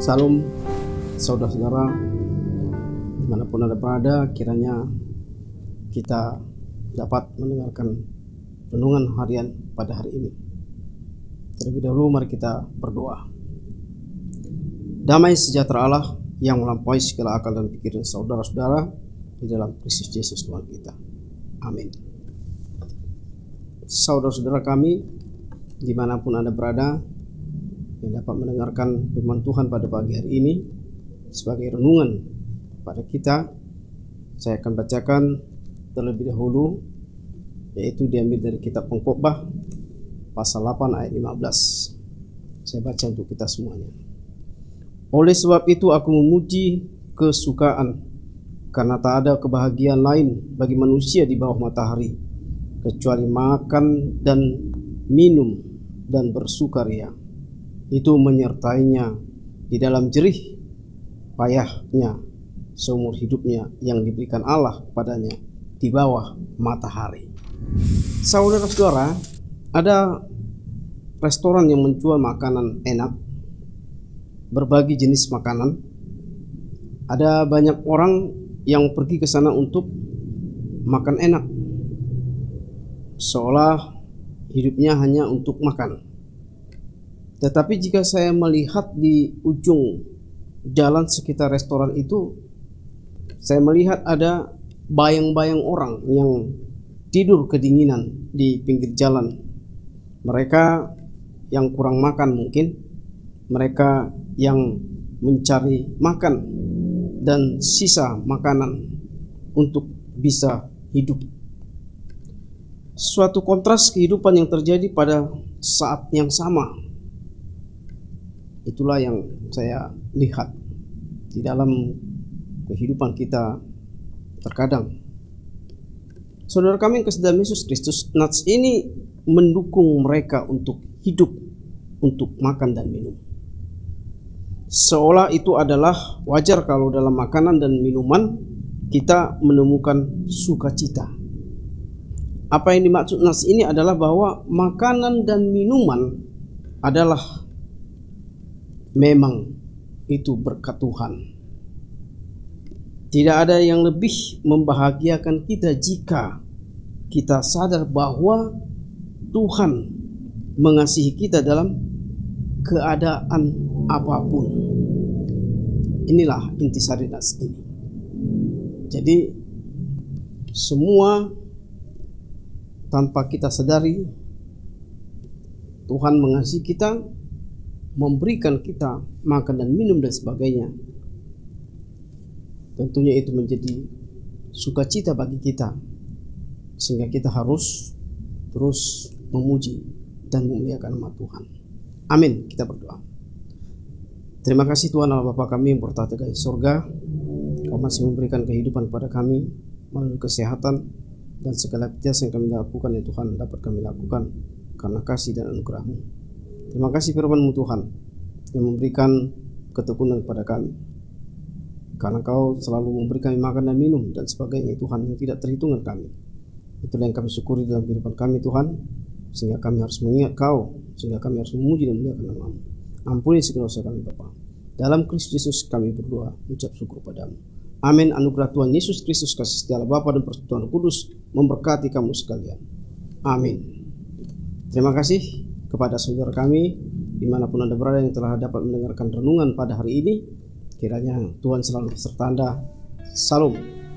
Salam saudara-saudara dimanapun Anda berada, kiranya kita dapat mendengarkan renungan harian pada hari ini. Terlebih dahulu mari kita berdoa. Damai sejahtera Allah yang melampaui segala akal dan pikiran saudara-saudara di dalam Kristus Yesus Tuhan kita. Amin. Saudara-saudara kami dimanapun Anda berada yang dapat mendengarkan firman Tuhan pada pagi hari ini sebagai renungan pada kita, saya akan bacakan terlebih dahulu, yaitu diambil dari kitab Pengkhotbah pasal 8 ayat 15. Saya baca untuk kita semuanya. Oleh sebab itu aku memuji kesukaan, karena tak ada kebahagiaan lain bagi manusia di bawah matahari kecuali makan dan minum dan bersukaria. Itu menyertainya di dalam jerih payahnya seumur hidupnya yang diberikan Allah padanya di bawah matahari. Saudara-saudara, ada restoran yang menjual makanan enak, berbagi jenis makanan. Ada banyak orang yang pergi ke sana untuk makan enak, seolah hidupnya hanya untuk makan. Tetapi jika saya melihat di ujung jalan sekitar restoran itu, saya melihat ada bayang-bayang orang yang tidur kedinginan di pinggir jalan. Mereka yang kurang makan mungkin, mereka yang mencari makan dan sisa makanan untuk bisa hidup. Suatu kontras kehidupan yang terjadi pada saat yang sama. Itulah yang saya lihat di dalam kehidupan kita terkadang. Saudara kami yang kasih dalam Yesus Kristus, nats ini mendukung mereka untuk hidup, untuk makan dan minum. Seolah itu adalah wajar kalau dalam makanan dan minuman kita menemukan sukacita. Apa yang dimaksud nats ini adalah bahwa makanan dan minuman adalah memang itu berkat Tuhan. Tidak ada yang lebih membahagiakan kita jika kita sadar bahwa Tuhan mengasihi kita dalam keadaan apapun. Inilah intisari nats ini. Jadi semua tanpa kita sadari Tuhan mengasihi kita, memberikan kita makan dan minum dan sebagainya. Tentunya itu menjadi sukacita bagi kita, sehingga kita harus terus memuji dan memuliakan nama Tuhan. Amin. Kita berdoa. Terima kasih Tuhan Allah Bapa kami yang bertahta di surga. Kau masih memberikan kehidupan pada kami melalui kesehatan dan segala aktivitas yang kami lakukan ya Tuhan, dapat kami lakukan karena kasih dan anugerah-Mu. Terima kasih firman-Mu Tuhan yang memberikan ketekunan kepada kami, karena Kau selalu memberi kami makan dan minum dan sebagainya Tuhan yang tidak terhitungan kami. Itulah yang kami syukuri dalam kehidupan kami Tuhan, sehingga kami harus mengingat Kau, sehingga kami harus memuji dan memuliakan nama-Mu. Ampuni segala dosa kami Bapa. Dalam Kristus Yesus kami berdoa, ucap syukur padamu. Amin. Anugerah Tuhan Yesus Kristus, kasih setia Allah Bapa dan persekutuan Kudus memberkati kamu sekalian. Amin. Terima kasih kepada saudara kami dimanapun Anda berada yang telah dapat mendengarkan renungan pada hari ini. Kiranya Tuhan selalu beserta Anda. Salam.